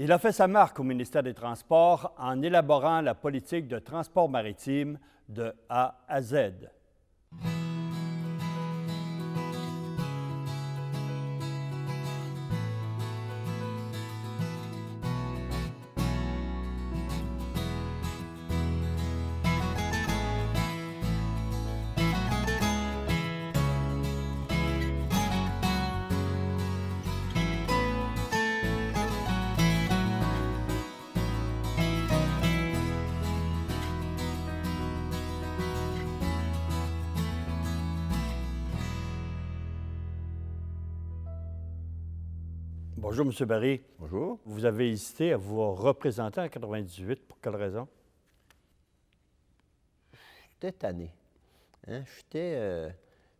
Il a fait sa marque au ministère des Transports en élaborant la politique de transport maritime de A à Z. Bonjour, M. Barry. Bonjour. Vous avez hésité à vous représenter en 98. Pour quelle raison? J'étais tanné. Hein? J'étais,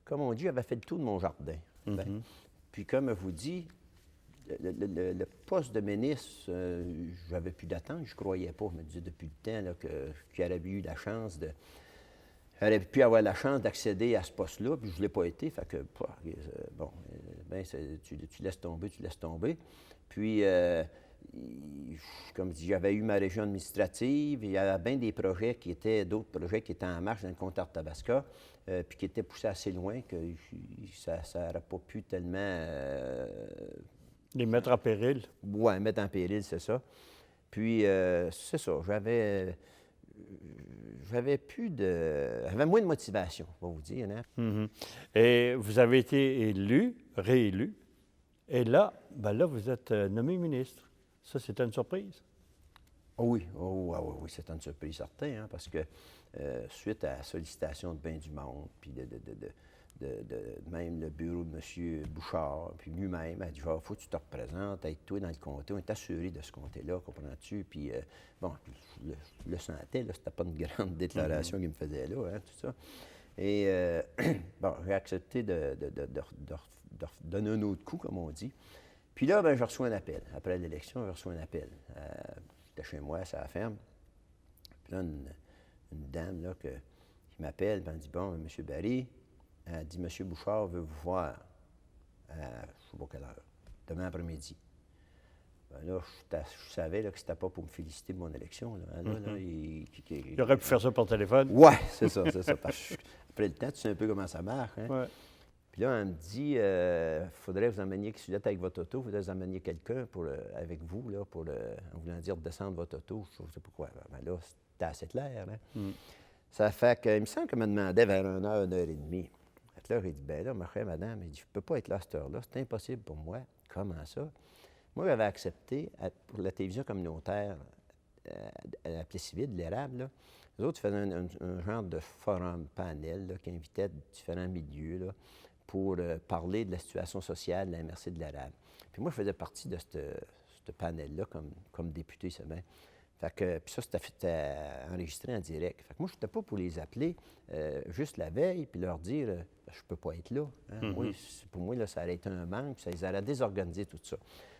comme on dit, j'avais fait le tour de mon jardin. Ben, puis comme je vous dis, le poste de ministre, j'avais plus d'attente, je ne croyais pas. Je me disais depuis le temps là, qu'il aurait eu la chance de... J'aurais pu avoir la chance d'accéder à ce poste-là, puis je ne l'ai pas été. Fait que, bon, ben, tu laisses tomber, tu laisses tomber. Puis, comme je dis, j'avais eu ma région administrative, il y avait bien des projets d'autres projets qui étaient en marche dans le comté d'Arthabasca, puis qui étaient poussés assez loin que ça n'aurait pas pu tellement... Les mettre en péril? Oui, mettre en péril, c'est ça. Puis, c'est ça, j'avais moins de motivation, on va vous dire. Hein? Et vous avez été élu, réélu, et là, vous êtes nommé ministre. Ça, c'était une surprise? Oui, c'est une surprise certaine, hein, parce que suite à la sollicitation de bien du monde, puis de même le bureau de M. Bouchard, puis lui-même, a dit « Il faut que tu te représentes, être toi dans le comté. » On est assuré de ce comté-là, comprends-tu? Puis, bon, je le sentais, là, c'était pas une grande déclaration qu'il me faisait là, hein, tout ça. Et, bon, j'ai accepté de donner un autre coup, comme on dit. Puis là, ben, je reçois un appel. Après l'élection, je reçois un appel. J'étais chez moi, ça la ferme. Puis là, une dame là, qui m'appelle, elle me dit « Bon, M. Barry, elle dit, M. Bouchard veut vous voir à, je ne sais pas quelle heure, demain après-midi. » Ben là, je savais là, que c'était pas pour me féliciter de mon élection. Là, Il aurait pu faire ça par téléphone? Oui, c'est ça. Parce que, après le temps, tu sais un peu comment ça marche. Hein? Ouais. Puis là, elle me dit, il faudrait que vous emmeniez, si vous êtes avec votre auto, il faudrait que vous emmeniez quelqu'un avec vous, là, en voulant dire de descendre votre auto, je ne sais pas pourquoi. Ben là, c'était assez clair. Hein? Ça fait qu'il me semble qu'elle me demandait vers 1 heure, 1h30. Là, il dit, bien là, ma chère madame, il dit, je ne peux pas être là à cette heure-là, c'est impossible pour moi. Comment ça? Moi, j'avais accepté, pour la télévision communautaire à la Plessisville, de l'Érable, là, les autres faisaient un genre de forum, panel, là, qui invitait différents milieux là, pour parler de la situation sociale de la MRC de l'Érable. Puis moi, je faisais partie de ce panel-là comme député, c'est bien. Fait que, puis ça, c'était enregistré en direct. Fait que moi, je n'étais pas pour les appeler juste la veille puis leur dire je ne peux pas être là. Hein? Moi, pour moi, là, ça aurait été un manque, ça les aurait désorganisé tout ça.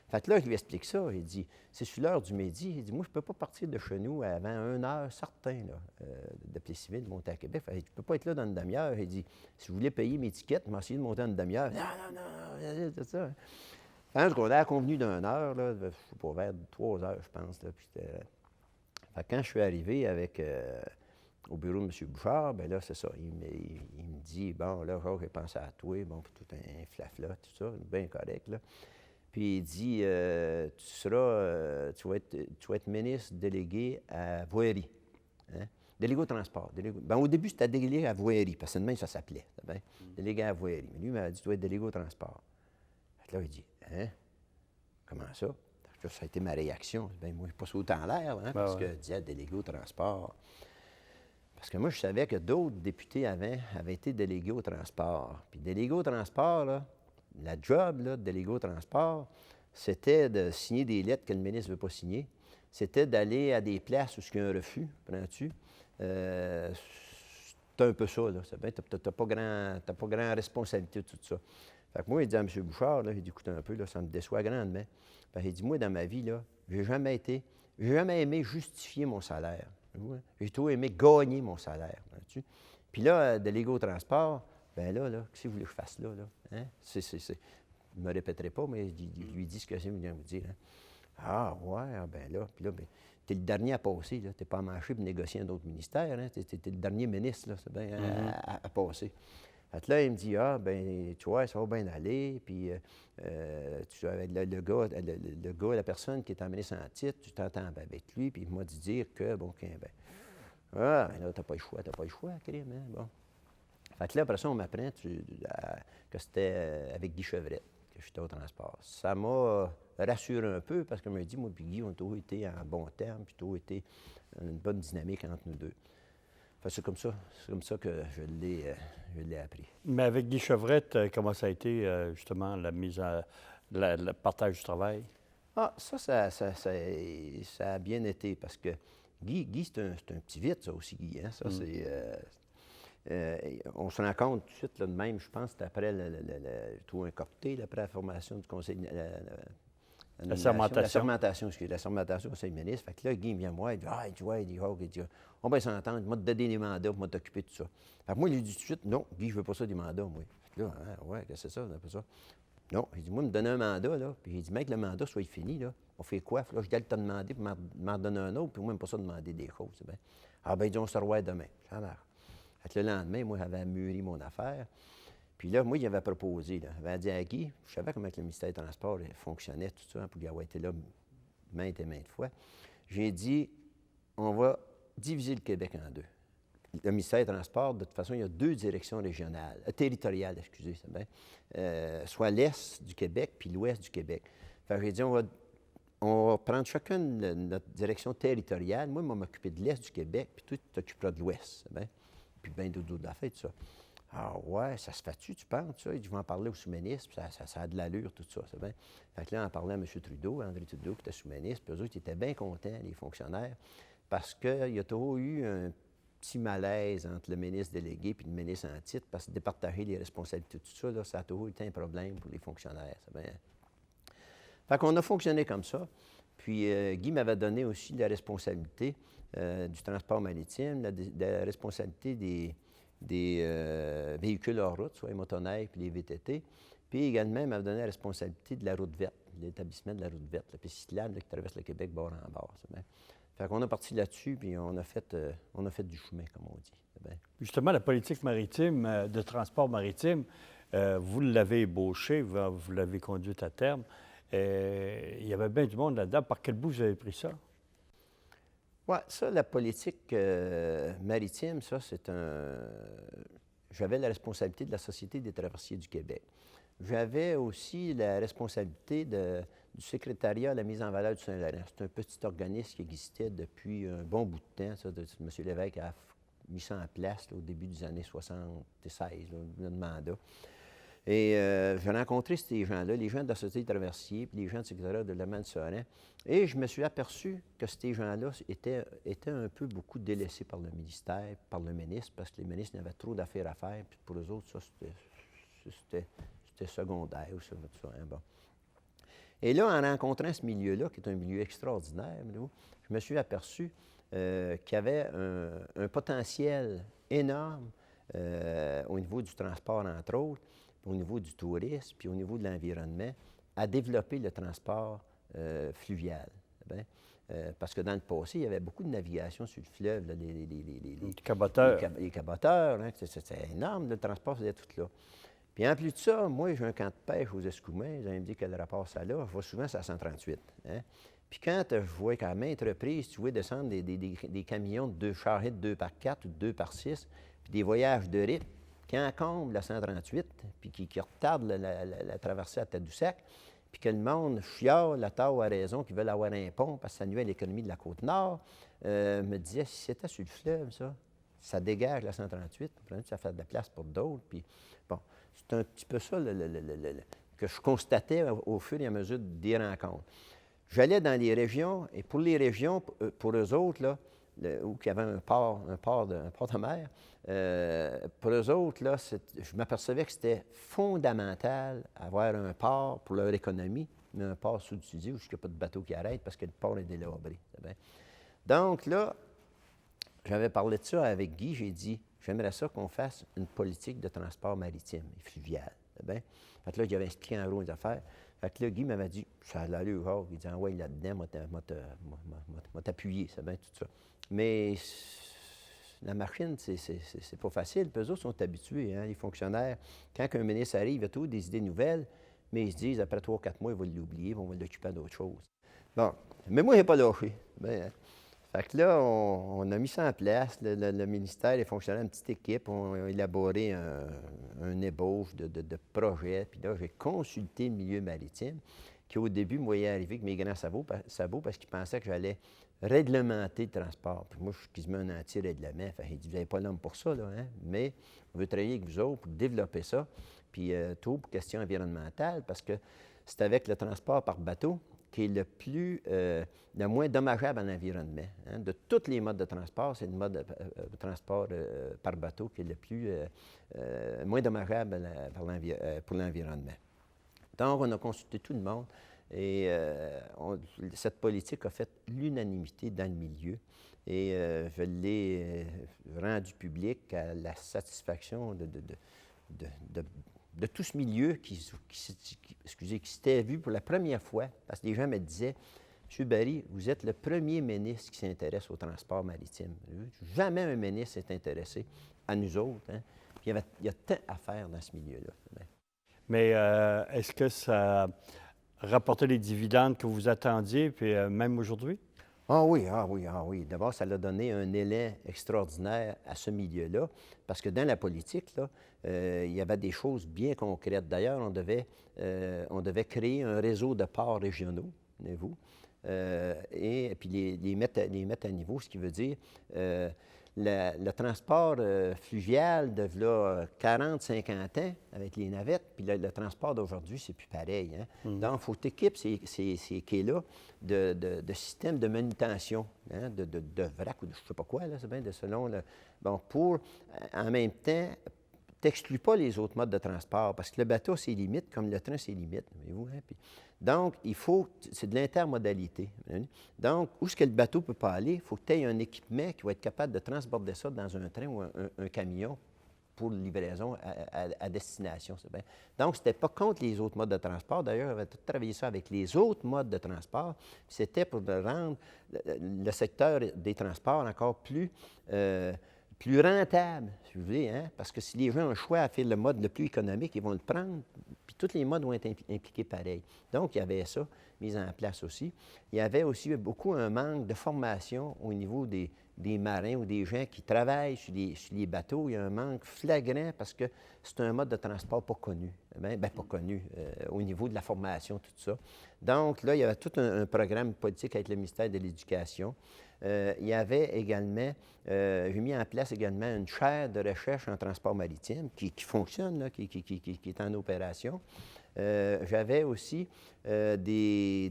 Fait que là, je lui explique ça. Il dit c'est sur l'heure du midi. Il dit moi, je ne peux pas partir de chez nous avant 1 heure certain de Plessisville, de monter à Québec. Fait que, je ne peux pas être là dans une demi-heure. Il dit si je voulais payer mes tickets, je m'essayais de monter en une demi-heure. Non, c'est ça. Fait qu'on a convenu d'1 heure, là, je ne sais pas, vers 3 heures, je pense. Là, puis fait que quand je suis arrivé au bureau de M. Bouchard, bien là, c'est ça. Il me dit, bon, là, j'ai pensé à toi, bon, puis tout un flafla, tout ça, bien correct, là. Puis il dit, tu vas être ministre délégué à voirie. Hein? Délégué au transport. Ben, au début, c'était délégué à voirie, parce que de même, ça s'appelait. Délégué à voirie. Mais lui, il m'a dit, tu vas être délégué au transport. Fait que là, il dit, hein? Comment ça? Ça a été ma réaction. Bien, moi, je n'ai pas sauté en l'air, hein, parce que je disais délégué au transport. Parce que moi, je savais que d'autres députés avaient été délégués au transport. Puis délégué au transport, là, la job de délégué au transport, c'était de signer des lettres que le ministre ne veut pas signer. C'était d'aller à des places où il y a un refus, prends-tu? C'est un peu ça, là. Tu n'as pas grand responsabilité de tout ça. Fait que moi, il dit à M. Bouchard, là, il dit, écoute un peu, là, ça me déçoit grandement. Il dit, moi, dans ma vie, là, j'ai jamais aimé justifier mon salaire. J'ai toujours aimé gagner mon salaire. Puis là, délégué au transport, bien là, qu'est-ce que vous voulez que je fasse là? Hein? Je ne me répéterai pas, mais il lui dit ce que c'est, il vient vous dire. Hein? Ah, ouais, ah ben là, puis là, ben, t'es le dernier à passer, là. T'es pas marché pour négocier un autre ministère, hein. T'es le dernier ministre, là, c'est bien à passer. Fait que là, il me dit, ah, ben, tu vois, ça va bien aller, puis avec le gars, la personne qui est en ministre en titre, tu t'entends avec lui, puis il m'a dit dire que, bon, ben, ah, ben là, t'as pas le choix, crime, hein, bon. Fait que là, après ça, on m'apprend que c'était avec Guy Chevrette que j'étais au transport. Ça m'a rassuré un peu parce que me dit, moi et Guy, on a toujours été en bon terme, puis toujours été une bonne dynamique entre nous deux. Fait que c'est comme ça que je l'ai appris. Mais avec Guy Chevrette, comment ça a été, justement, le partage du travail? Ah, ça a bien été parce que Guy c'est un petit vite, ça aussi, Guy. Hein? Ça, on se rend compte tout de suite, là, de même, je pense, c'était après tout un cocktail, après la formation du conseil. La sermentation. La sermentation du conseil ministre. Fait que là, Guy vient moi, il dit, il dit, on va s'entendre, il m'a donné des mandats pour m'occuper de tout ça. Fait que moi, il lui dit tout de suite, non, Guy, je veux pas ça des mandats, moi. Fait que là, ouais, qu'est-ce que c'est ça, on a pas ça. Non, il dit, moi, me donner un mandat, là. Puis il dit, mec, le mandat soit fini, là. On fait quoi? Là, je dois te demander, puis m'en donner un autre, puis moi, même pas ça demander des choses. Ben. Ah, ben, il dit, on se revoit demain. Ça marche. Fait que le lendemain, moi, j'avais mûri mon affaire. Puis là, moi, il avait proposé, là. J'avais dit à Guy, je savais comment le ministère des Transports fonctionnait, tout ça, pour y avoir été là maintes et maintes fois. J'ai dit, on va diviser le Québec en deux. Le ministère des Transports, de toute façon, il y a deux directions régionales, territoriales, excusez, c'est bien, soit l'Est du Québec puis l'Ouest du Québec. Fait que j'ai dit, on va prendre chacune notre direction territoriale. Moi, je vais m'occuper de l'Est du Québec, puis toi, tu t'occuperas de l'Ouest, c'est bien. Puis bien d'autres affaires, tout ça. Ah ouais, ça se fait-tu, tu penses, ça? Je vais en parler au sous-ministre, puis ça a de l'allure, tout ça, c'est bien. Fait que là, on parlait à M. Trudeau, André Trudeau, qui était sous-ministre, puis eux autres, ils étaient bien contents, les fonctionnaires, parce qu'il y a toujours eu un petit malaise entre le ministre délégué et le ministre en titre, parce que départager les responsabilités, tout ça, là, ça a toujours été un problème pour les fonctionnaires, c'est bien. Fait qu'on a fonctionné comme ça. Puis Guy m'avait donné aussi la responsabilité du transport maritime, la responsabilité des véhicules hors route, soit les motoneiges puis les VTT. Puis également, il m'avait donné la responsabilité de la route verte, de l'établissement de la route verte, la piste cyclable qui traverse le Québec bord en bord. Fait qu'on a parti là-dessus, puis on a fait du chemin, comme on dit. Justement, la politique maritime, de transport maritime, vous l'avez ébauchée, vous l'avez conduite à terme. Il y avait bien du monde là-dedans. Par quel bout vous avez pris ça? Oui, ça, la politique maritime, ça, J'avais la responsabilité de la Société des traversiers du Québec. J'avais aussi la responsabilité du secrétariat à la mise en valeur du Saint-Laurent. C'est un petit organisme qui existait depuis un bon bout de temps. Ça, M. Lévesque a mis ça en place là, au début des années 76, le mandat. Et j'ai rencontré ces gens-là, les gens de la Société des traversiers, puis les gens du secrétariat de la du Saint-Laurent. Et je me suis aperçu que ces gens-là étaient un peu beaucoup délaissés par le ministère, par le ministre, parce que les ministres n'avaient trop d'affaires à faire, puis pour eux autres, ça, c'était secondaire ou ça, tout ça, hein, bon. Et là, en rencontrant ce milieu-là, qui est un milieu extraordinaire, je me suis aperçu qu'il y avait un potentiel énorme au niveau du transport, entre autres, au niveau du tourisme, puis au niveau de l'environnement, à développer le transport fluvial. Parce que dans le passé, il y avait beaucoup de navigation sur le fleuve, là, les caboteurs. Les caboteurs, hein, c'était énorme, le transport faisait tout là. Puis en plus de ça, moi, j'ai un camp de pêche aux Escoumins, vous allez me dire quel rapport ça a, je vois souvent ça à 138. Hein? Puis quand je vois qu'à maintes reprises, tu vois descendre des camions de 2 charrettes de 2x4 ou de 2x6, puis des voyages de rythme, qui encombrent la 138, puis qui retardent la traversée à Tadoussac, puis que le monde chiale à tort ou à raison, qu'ils veulent avoir un pont parce que ça nuit à l'économie de la Côte-Nord, me disait, si c'était sur le fleuve, ça dégage la 138, ça fait de la place pour d'autres, puis bon, c'est un petit peu ça que je constatais au fur et à mesure des rencontres. J'allais dans les régions, et pour les régions, pour eux autres, là, où il y avait un port de mer, pour eux autres, là, je m'apercevais que c'était fondamental d'avoir un port pour leur économie, mais un port sous-utilisé où il n'y a pas de bateau qui arrête parce que le port est délabré. Donc là, j'avais parlé de ça avec Guy, j'ai dit, j'aimerais ça qu'on fasse une politique de transport maritime et fluvial. Fait que là, j'avais expliqué en gros les affaires. Fait que là, Guy m'avait dit, ça a l'allure rare. Il dit, ah ouais, là-dedans, m'a t'appuyer, c'est bien tout ça. Mais la machine, c'est pas facile. Puis eux autres sont habitués, hein, les fonctionnaires. Quand un ministre arrive, il a toujours des idées nouvelles, mais ils se disent, après 3 ou 4 mois, il va l'oublier, on va l'occuper à d'autres choses. Bon, mais moi, je n'ai pas lâché. Ben, hein. Fait que là, on a mis ça en place, le ministère, les fonctionnaires, une petite équipe, on a élaboré un ébauche de projet. Puis là, j'ai consulté le milieu maritime, qui au début me voyait arriver avec mes grands sabots parce qu'ils pensaient que j'allais réglementer le transport. Puis moi, je suis quasiment un anti-règlement. Fait qu'il dit, vous n'avez pas l'homme pour ça, là, hein? Mais on veut travailler avec vous autres pour développer ça. Puis tout pour question environnementale, parce que c'est avec le transport par bateau qui est le moins dommageable à l'environnement. Hein. De tous les modes de transport, c'est le mode de transport par bateau qui est le moins dommageable pour l'environnement. Donc, on a consulté tout le monde et cette politique a fait l'unanimité dans le milieu. Et je l'ai rendu public à la satisfaction de tout ce milieu qui s'était vu pour la première fois, parce que les gens me disaient, M. Barry, vous êtes le premier ministre qui s'intéresse au transport maritime. Jamais un ministre s'est intéressé à nous autres. Hein. Puis il y a tant à faire dans ce milieu-là. Mais est-ce que ça rapportait les dividendes que vous attendiez, puis même aujourd'hui? Ah oui, ah oui, ah oui. D'abord, ça a donné un élan extraordinaire à ce milieu-là, parce que dans la politique, là, il y avait des choses bien concrètes. D'ailleurs, on devait créer un réseau de ports régionaux, voyez-vous, et puis les mettre à niveau, ce qui veut dire le transport fluvial de là, 40, 50 ans avec les navettes, puis le transport d'aujourd'hui, c'est plus pareil. Hein? Donc, il faut que tu équipes ces quais-là de systèmes de manutention, hein? de vrac ou de je ne sais pas quoi, là, c'est bien selon le. Bon, pour en même temps, t'exclus pas les autres modes de transport, parce que le bateau, c'est limite, comme le train, c'est limite, voyez-vous. Hein? Puis, donc, c'est de l'intermodalité. Hein? Donc, où est-ce que le bateau ne peut pas aller, il faut que tu aies un équipement qui va être capable de transporter ça dans un train ou un camion pour livraison à destination. C'est bien. Donc, ce n'était pas contre les autres modes de transport. D'ailleurs, on avait tout travaillé ça avec les autres modes de transport. C'était pour rendre le secteur des transports encore plus rentable, si vous voulez, hein? Parce que si les gens ont le choix à faire le mode le plus économique, ils vont le prendre, puis tous les modes vont être impliqués pareil. Donc, il y avait ça mis en place aussi. Il y avait aussi beaucoup un manque de formation au niveau des marins ou des gens qui travaillent sur les bateaux. Il y a un manque flagrant parce que c'est un mode de transport pas connu. Bien, pas connu au niveau de la formation, tout ça. Donc, là, il y avait tout un programme politique avec le ministère de l'Éducation. Il y avait également, j'ai mis en place également une chaire de recherche en transport maritime qui fonctionne, là, qui est en opération. J'avais aussi des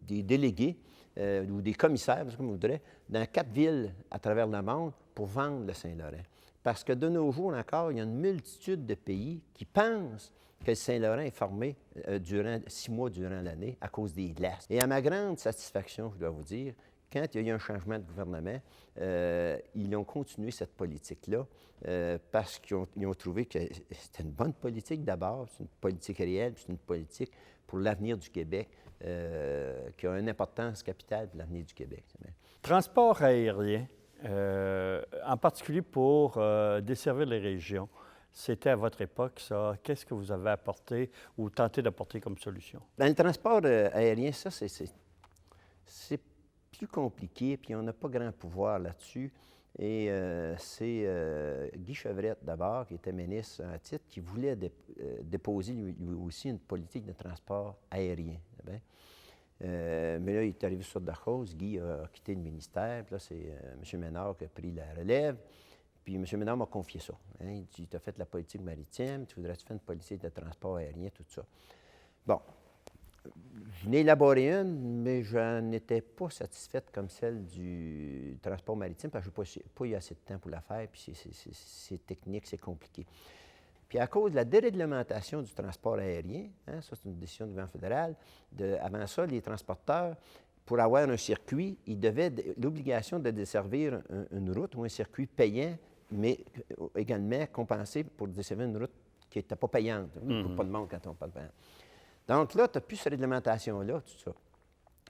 délégués ou des commissaires, comme vous voudrez, dans 4 villes à travers le monde pour vendre le Saint-Laurent. Parce que de nos jours encore, il y a une multitude de pays qui pensent que le Saint-Laurent est formé durant 6 mois durant l'année à cause des glaces. Et à ma grande satisfaction, je dois vous dire, quand il y a eu un changement de gouvernement, ils ont continué cette politique-là parce qu'ils ont trouvé que c'était une bonne politique d'abord, c'est une politique réelle, c'est une politique pour l'avenir du Québec qui a une importance capitale pour l'avenir du Québec. Transport aérien, en particulier pour desservir les régions, c'était à votre époque, ça. Qu'est-ce que vous avez apporté ou tenté d'apporter comme solution? Dans le transport aérien, ça, c'est plus compliqué, puis on n'a pas grand pouvoir là-dessus. Et c'est Guy Chevrette, d'abord, qui était ministre en titre, qui voulait déposer lui aussi une politique de transport aérien. Mais là, il est arrivé sur de cause. Guy a quitté le ministère, puis là, c'est M. Ménard qui a pris la relève. Puis M. Ménard m'a confié ça. Hein. Il dit, tu as fait la politique maritime, tu voudrais-tu faire une politique de transport aérien, tout ça. Bon. Je n'ai élaboré une, mais je n'étais pas satisfaite comme celle du transport maritime parce que je n'ai pas eu assez de temps pour la faire, puis c'est technique, c'est compliqué. Puis à cause de la déréglementation du transport aérien, hein, ça c'est une décision du gouvernement fédéral, avant ça, les transporteurs, pour avoir un circuit, ils avaient l'obligation de desservir une route ou un circuit payant, mais également compensé pour desservir une route qui n'était pas payante. Il n'y a pas de monde quand on parle payant. Donc là, tu n'as plus cette réglementation-là, tout ça.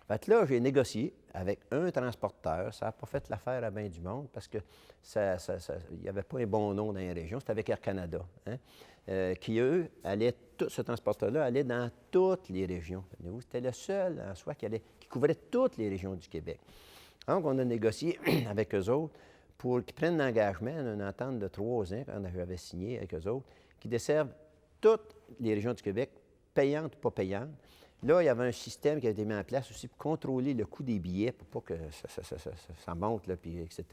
Fait que là, j'ai négocié avec un transporteur. Ça n'a pas fait l'affaire à bien du monde parce que il n'y avait pas un bon nom dans les régions. C'était avec Air Canada, hein, qui, eux, ce transporteur-là allait dans toutes les régions. C'était le seul en soi qui couvrait toutes les régions du Québec. Donc, on a négocié avec eux autres pour qu'ils prennent l'engagement, une entente de 3 ans, quand j'avais signé avec eux autres, qui desservent toutes les régions du Québec, payantes ou pas payantes. Là, il y avait un système qui a été mis en place aussi pour contrôler le coût des billets, pour pas que ça monte, là, puis, etc.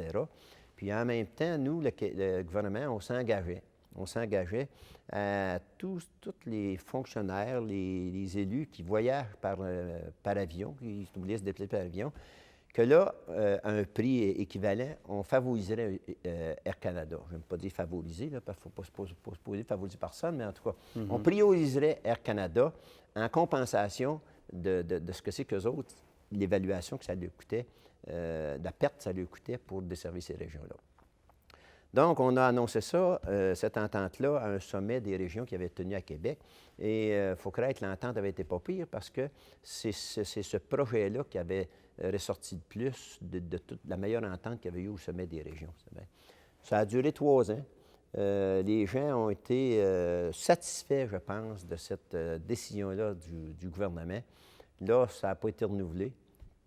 Puis en même temps, nous, le gouvernement, on s'engageait. On s'engageait à tous les fonctionnaires, les élus qui voyagent par avion, qui voulaient se déplacer par avion, que là, à un prix équivalent, on favoriserait Air Canada. Je n'aime pas dire favoriser, là, parce qu'il ne faut pas se poser favoriser personne, mais en tout cas, on prioriserait Air Canada en compensation de ce que c'est qu'eux autres, l'évaluation que ça leur coûtait, la perte que ça leur coûtait pour desservir ces régions-là. Donc, on a annoncé ça, cette entente-là, à un sommet des régions qui avait tenu à Québec. Et il faut croire que l'entente avait été pas pire parce que c'est ce projet-là qui avait ressorti de plus de toute la meilleure entente qu'il y avait eu au sommet des régions. Ça a duré 3 ans. Les gens ont été satisfaits, je pense, de cette décision-là du gouvernement. Là, ça n'a pas été renouvelé.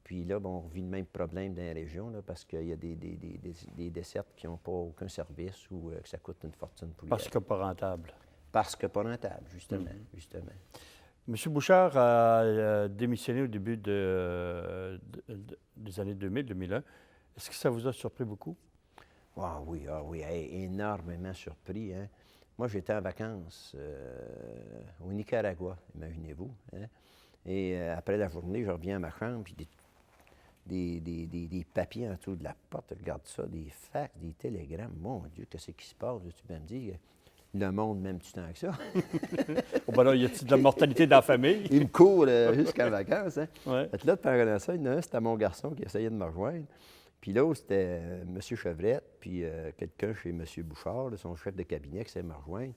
Puis là, on vit le même problème dans les régions là, parce qu'il y a des dessertes qui n'ont pas aucun service ou que ça coûte une fortune pour Parce que pas rentable. Parce que pas rentable, justement. M. Bouchard a démissionné au début des années 2000-2001. Est-ce que ça vous a surpris beaucoup? Ah oui, énormément surpris. Hein? Moi, j'étais en vacances au Nicaragua, imaginez-vous. Hein? Et après la journée, je reviens à ma chambre, puis des papiers en dessous de la porte. Je regarde ça, des fax, des télégrammes. Mon Dieu, qu'est-ce qui se passe? Tu peux me dire, le monde m'aime-tu tant que ça? Oh, ben là, y a-t-il de la mortalité dans la famille? Il me court jusqu'en vacances. Hein? Ouais. Fait que là, pendant ça, il y en a un, c'était mon garçon qui essayait de me rejoindre. Puis l'autre, c'était M. Chevrette, puis quelqu'un chez M. Bouchard, là, son chef de cabinet, qui essayait de me rejoindre.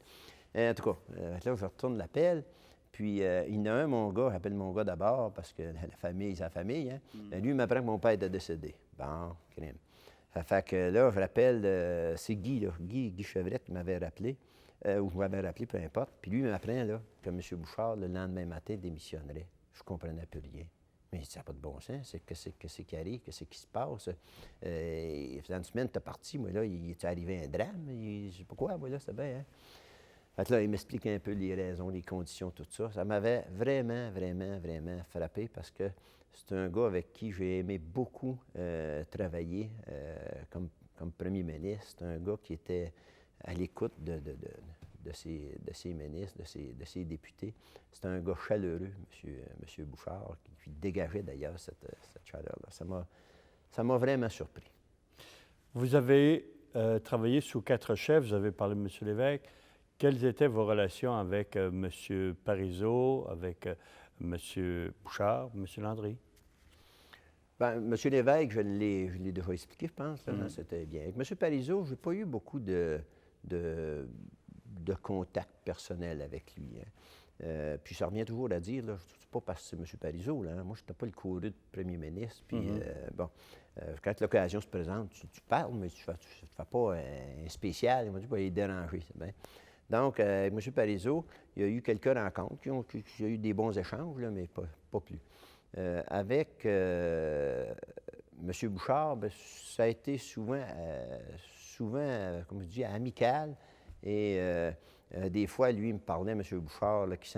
En tout cas, là, je retourne l'appel. Puis, il y en a un, mon gars, j'appelle mon gars d'abord, parce que la famille, c'est la famille. Hein? Lui, il m'apprend que mon père était décédé. Bon, crime. Fait que là, je rappelle, c'est Guy, là, Guy Chevrette qui m'avait rappelé, ou je m'avais rappelé, peu importe. Puis lui, il m'apprend là, que M. Bouchard, le lendemain matin, démissionnerait. Je ne comprenais plus rien. Mais ça n'a pas de bon sens. Qu'est-ce qui arrive? Qu'est-ce qui se passe? Dans une semaine, tu es parti. Moi, là, il est arrivé un drame. Je ne sais pas quoi, moi, là, c'est bien, hein? Fait que là, il m'explique un peu les raisons, les conditions, tout ça. Ça m'avait vraiment, vraiment, vraiment frappé parce que c'est un gars avec qui j'ai aimé beaucoup travailler comme premier ministre. C'est un gars qui était à l'écoute de ses ministres, de ses députés. C'est un gars chaleureux, M. Bouchard, qui dégageait d'ailleurs cette chaleur-là. Ça m'a vraiment surpris. Vous avez travaillé sous 4 chefs, vous avez parlé de M. Lévesque. Quelles étaient vos relations avec M. Parizeau, avec M. Bouchard, M. Landry? Bien, M. Lévesque, je l'ai déjà expliqué, je pense. C'était bien. Avec M. Parizeau, je n'ai pas eu beaucoup de contact personnel avec lui. Hein. Puis ça revient toujours à dire, là, c'est pas parce que c'est M. Parizeau, là, hein. Moi, je n'étais pas le courroux de premier ministre. Puis, quand l'occasion se présente, tu parles, mais tu ne fais pas un spécial. Il m'a dit, il est dérangé, c'est bien. Donc, avec M. Parizeau, il y a eu quelques rencontres, il y a eu des bons échanges, là, mais pas plus. Avec M. Bouchard, bien, ça a été souvent, comme je dis, amical. Et des fois, lui, il me parlait, M. Bouchard, là, qui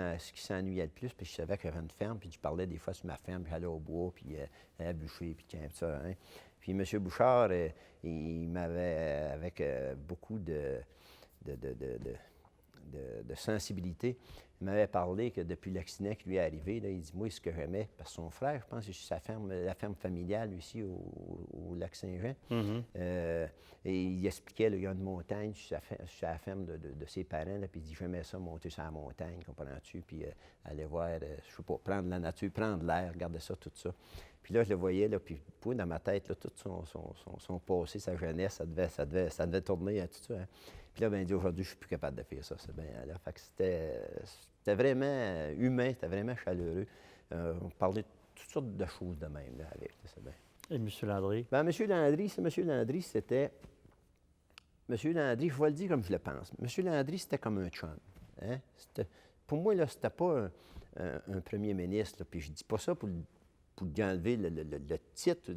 s'ennuyait le plus, puis je savais qu'il y avait une ferme, puis je parlais des fois sur ma ferme, puis j'allais au bois, puis à bûcher, puis tout ça. Hein. Puis M. Bouchard, il m'avait, avec beaucoup de sensibilité, il m'avait parlé que depuis l'accident qui lui est arrivé, là, il dit, moi, ce que j'aimais, parce que son frère, je pense, c'est sa ferme, la ferme familiale ici au Lac-Saint-Jean. Et il expliquait, là, il y a une montagne sur la ferme de ses parents, là, puis il dit, j'aimais ça, monter sur la montagne, comprends-tu, puis aller voir, je sais pas, prendre la nature, prendre l'air, regarder ça, tout ça. Puis là, je le voyais, là, puis dans ma tête, là, tout son passé, sa jeunesse, ça devait tourner à tout ça. Hein. Puis là, ben, il dit, aujourd'hui, je suis plus capable de faire ça, c'est bien. Là, fait que c'était vraiment humain, c'était vraiment chaleureux. On parlait de toutes sortes de choses de même, là, avec, là, c'est bien. Et M. Landry? Bien, M. Landry, c'était... M. Landry, je vais le dire comme je le pense. M. Landry, c'était comme un chum. Hein? Pour moi, là, c'était pas un premier ministre, là, puis je dis pas ça pour lui enlever le titre.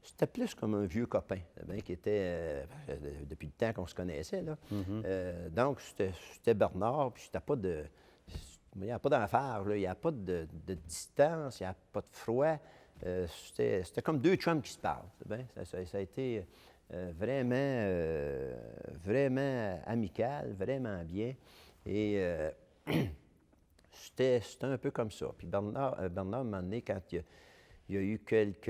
C'était plus comme un vieux copain, bien, qui était, depuis le temps qu'on se connaissait, là. Donc, c'était Bernard, puis c'était pas de... Il n'y a pas d'enfer, il n'y a pas de distance, il n'y a pas de froid. C'était comme deux chums qui se parlent. Bien? Ça a été vraiment amical, vraiment bien. Et c'était un peu comme ça. Puis Bernard, à un moment donné, quand il y a eu quelques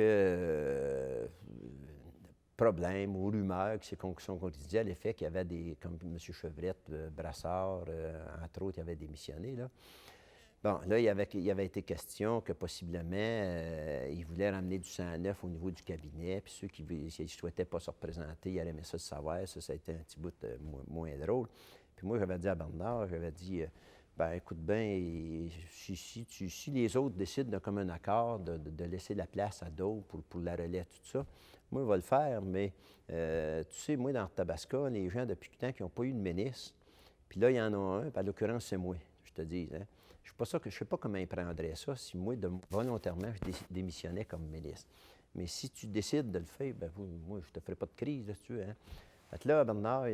problèmes ou rumeurs qui sont concrétisées à l'effet qu'il y avait des, comme M. Chevrette, Brassard, entre autres, il avait démissionné, là. Bon, là, il avait été question que possiblement, il voulait ramener du sang neuf au niveau du cabinet, puis ceux qui ne souhaitaient pas se représenter, ils aimaient ça de savoir. Ça a été un petit bout moins drôle. Puis moi, j'avais dit à Bernard, ben écoute bien, si les autres décident de commun accord de laisser la place à d'autres pour la relève, tout ça, moi, je vais le faire, mais tu sais, moi, dans Tabasco, les gens, depuis le temps, qui n'ont pas eu de ministre, puis là, il y en a un, puis à l'occurrence, c'est moi, je te dis, hein. Je ne sais pas comment ils prendraient ça si moi, volontairement, je démissionnais comme ministre. Mais si tu décides de le faire, ben moi, je ne te ferai pas de crise là-dessus. Hein? Fait que là, Bernard,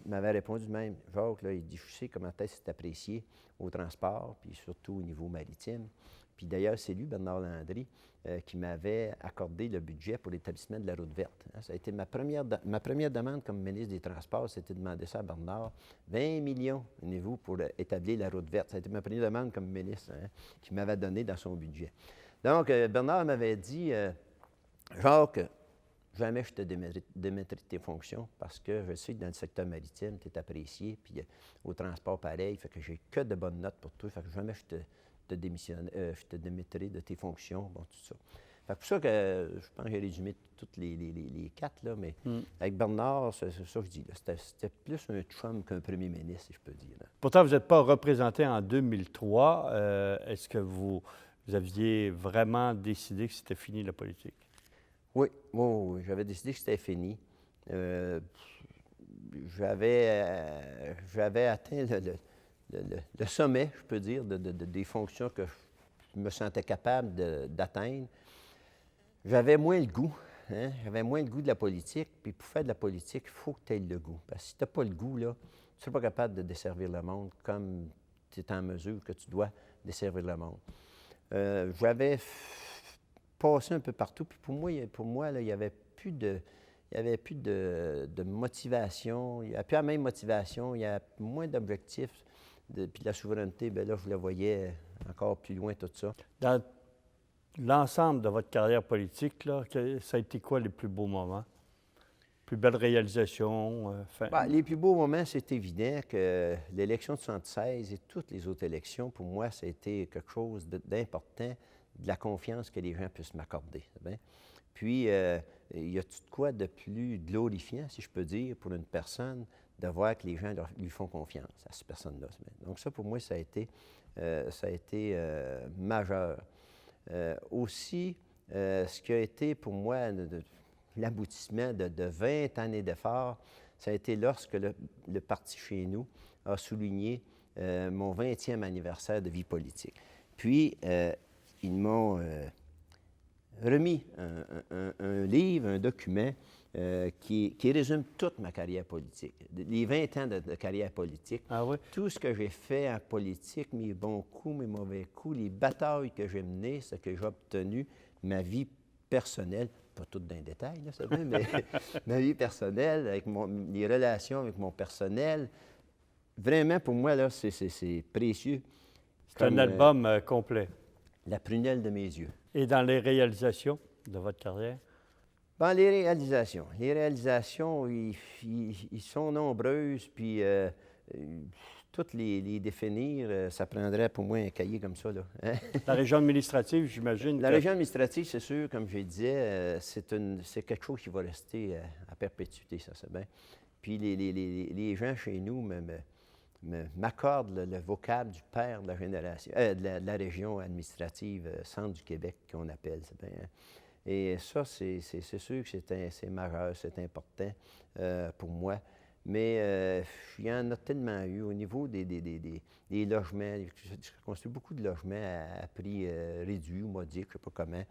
m'avait répondu même, Jacques, là, il dit, je sais comment c'est apprécié au transport, puis surtout au niveau maritime. Puis d'ailleurs, c'est lui, Bernard Landry, qui m'avait accordé le budget pour l'établissement de la route verte. Hein? Ça a été ma première demande comme ministre des Transports, c'était de demander ça à Bernard. 20 millions, venez-vous, pour établir la route verte. Ça a été ma première demande comme ministre, hein, qu'il m'avait donné dans son budget. Donc, Bernard m'avait dit, Jacques, jamais je te démettrai de tes fonctions parce que je sais que dans le secteur maritime, tu es apprécié, puis au transport, pareil, fait que j'ai que de bonnes notes pour toi, fait que jamais je te démettrai de tes fonctions, bon, tout ça. Fait que pour ça que je pense que j'ai résumé toutes les quatre, là, mais avec Bernard, c'est ça que je dis, c'était plus un chum qu'un premier ministre, si je peux dire. Là. Pourtant, vous n'êtes pas représenté en 2003. Est-ce que vous aviez vraiment décidé que c'était fini la politique? Oui, j'avais décidé que c'était fini. J'avais atteint le sommet, je peux dire, des fonctions que je me sentais capable d'atteindre. J'avais moins le goût. Hein? J'avais moins le goût de la politique. Puis pour faire de la politique, il faut que tu aies le goût. Parce que si tu n'as pas le goût, là, tu ne seras pas capable de desservir le monde comme tu es en mesure que tu dois desservir le monde. J'avais passé un peu partout. Puis pour moi là, il n'y avait plus de motivation. Il n'y a plus la même motivation. Il y a moins d'objectifs. Puis la souveraineté, bien là, je la voyais encore plus loin, tout ça. Dans l'ensemble de votre carrière politique, là, ça a été quoi les plus beaux moments? Plus belles réalisations? Les plus beaux moments, c'est évident que l'élection de 1976 et toutes les autres élections, pour moi, ça a été quelque chose d'important, de la confiance que les gens puissent m'accorder. Bien? Puis, y a-t-il de quoi de plus glorifiant, si je peux dire, pour une personne, de voir que les gens lui font confiance à cette personne-là. Donc ça, pour moi, ça a été majeur. Aussi, ce qui a été pour moi l'aboutissement de 20 années d'efforts, ça a été lorsque le parti chez nous a souligné mon 20e anniversaire de vie politique. Puis, ils m'ont remis un livre, un document qui résume toute ma carrière politique, les 20 ans de carrière politique. Ah oui? Tout ce que j'ai fait en politique, mes bons coups, mes mauvais coups, les batailles que j'ai menées, ce que j'ai obtenu, ma vie personnelle, pas tout dans les détails, là, c'est vrai, mais ma vie personnelle, avec les relations avec mon personnel, vraiment, pour moi, là, c'est précieux. C'est un album complet. La prunelle de mes yeux. Et dans les réalisations de votre carrière? Bien, les réalisations, ils sont nombreuses, puis toutes les définir, ça prendrait pour moi un cahier comme ça, là. Hein? La région administrative, j'imagine. La région administrative, c'est sûr, comme je disais, c'est quelque chose qui va rester à perpétuité, ça, c'est bien. Puis les gens chez nous m'accordent le vocable du père de la génération, de la région administrative centre du Québec qu'on appelle. Et ça, c'est sûr que c'est majeur, c'est important pour moi. Mais il y en a tellement eu au niveau des logements. J'ai construit beaucoup de logements à prix réduit ou modique, je ne sais pas comment.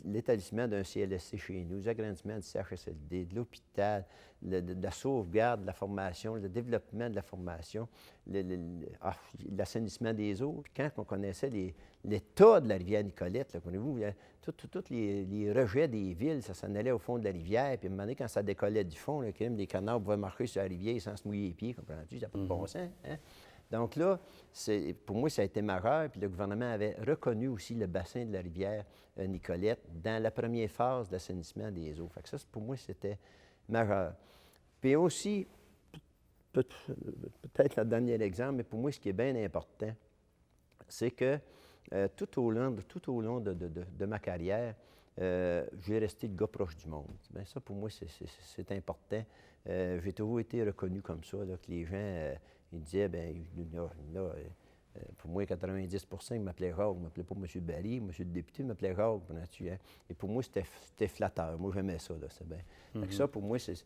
L'établissement d'un CLSC chez nous, l'agrandissement du CHSLD, de l'hôpital, de la sauvegarde de la formation, le développement de la formation, l'assainissement des eaux. Puis quand on connaissait l'état de la rivière Nicolette, comprenez-vous, tous les rejets des villes, ça s'en allait au fond de la rivière. Puis à un moment donné, quand ça décollait du fond, là, les canards pouvaient marcher sur la rivière sans se mouiller les pieds, comprends-tu? Ça n'a pas de bon sens. Hein? Donc là, pour moi, ça a été majeur. Puis le gouvernement avait reconnu aussi le bassin de la rivière Nicolette dans la première phase d'assainissement des eaux. Fait que ça, pour moi, c'était majeur. Puis aussi, peut-être le dernier exemple, mais pour moi, ce qui est bien important, c'est que tout au long de ma carrière, j'ai resté le gars proche du monde. Bien, ça, pour moi, c'est important. J'ai toujours été reconnu comme ça, là, que les gens, ils disaient, bien, pour moi, 90 ils m'appelaient Jacques, ils ne m'appelaient pas M. Barry, M. le député m'appelait Jacques, hein? Et pour moi, c'était flatteur. Moi, j'aimais ça, là, c'est bien. Fait que ça, pour moi, c'est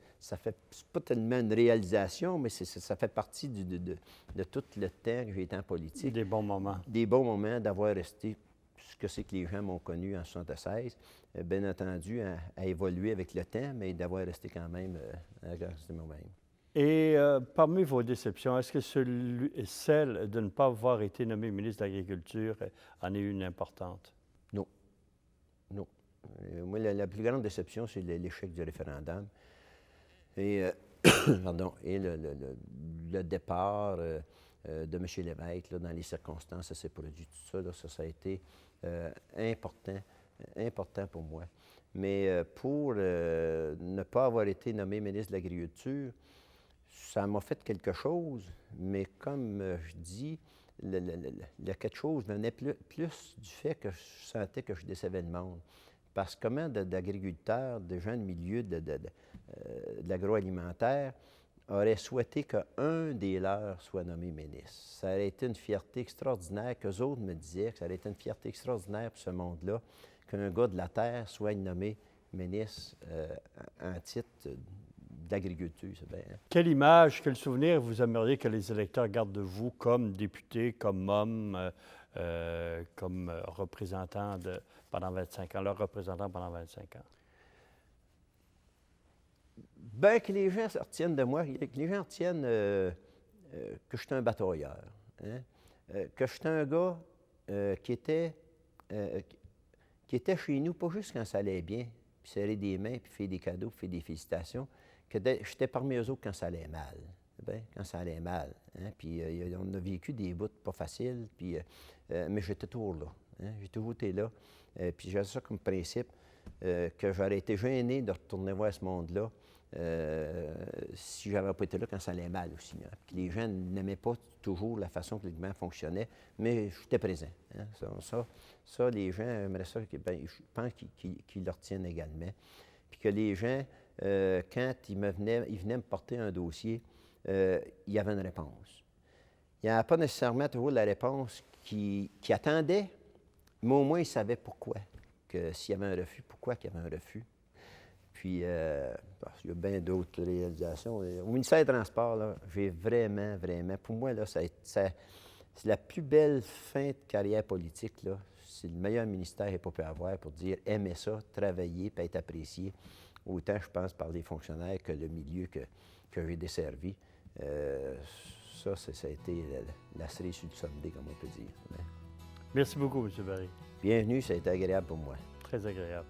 pas tellement une réalisation, mais ça fait partie de tout le temps que j'ai été en politique. Des bons moments. Des bons moments d'avoir resté ce que c'est que les gens m'ont connu en 1976. Bien entendu, à évoluer avec le temps, mais d'avoir resté quand même à grâce de moi-même. Et parmi vos déceptions, est-ce que celle de ne pas avoir été nommé ministre de l'Agriculture en est une importante? Non. Non. Moi, la plus grande déception, c'est l'échec du référendum. Et, et le départ de M. Lévesque, là, dans les circonstances, ça s'est produit, tout ça, là, ça a été important pour moi. Mais pour ne pas avoir été nommé ministre de l'Agriculture, ça m'a fait quelque chose, mais comme je dis, le quelque chose venait plus du fait que je sentais que je décevais le monde. Parce que comment d'agriculteurs, de gens de milieu de l'agroalimentaire auraient souhaité qu'un des leurs soit nommé ministre. Ça aurait été une fierté extraordinaire, qu'eux autres me disaient que ça aurait été une fierté extraordinaire pour ce monde-là, qu'un gars de la terre soit nommé ministre en titre d'agriculture. Quelle image, quel souvenir vous aimeriez que les électeurs gardent de vous comme député, comme homme, comme représentant pendant 25 ans, leur représentant pendant 25 ans? Bien, que les gens se retiennent de moi, que les gens retiennent que je suis un batailleur, hein? Que je suis un gars qui était chez nous, pas juste quand ça allait bien, puis serrer des mains, puis faire des cadeaux, puis faire des félicitations, que j'étais parmi eux autres quand ça allait mal. Bien, quand ça allait mal. Hein? Puis on a vécu des bouts pas faciles, puis, mais j'étais toujours là. Hein? J'ai toujours été là. Puis j'avais ça comme principe, que j'aurais été gêné de retourner voir ce monde-là si j'avais pas été là quand ça allait mal aussi. Hein? Puis les gens n'aimaient pas toujours la façon que le gouvernement fonctionnait, mais j'étais présent. Hein? Ça, les gens aimeraient ça, bien, je pense qu'ils le retiennent également. Puis que les gens, quand ils venaient me porter un dossier, il y avait une réponse. Il n'y avait pas nécessairement toujours la réponse qui attendait, mais au moins ils savaient pourquoi. Que s'il y avait un refus, pourquoi qu'il y avait un refus. Puis, il y a bien d'autres réalisations. Au ministère des Transports, là, j'ai vraiment, pour moi, là, c'est la plus belle fin de carrière politique, là. C'est le meilleur ministère qu'il peut avoir pour dire aimer ça, travailler, puis être apprécié. Autant, je pense, par les fonctionnaires que le milieu que j'ai desservi. Ça a été la cerise sur le sundae, comme on peut dire. Merci beaucoup, M. Barry. Bienvenue, ça a été agréable pour moi. Très agréable.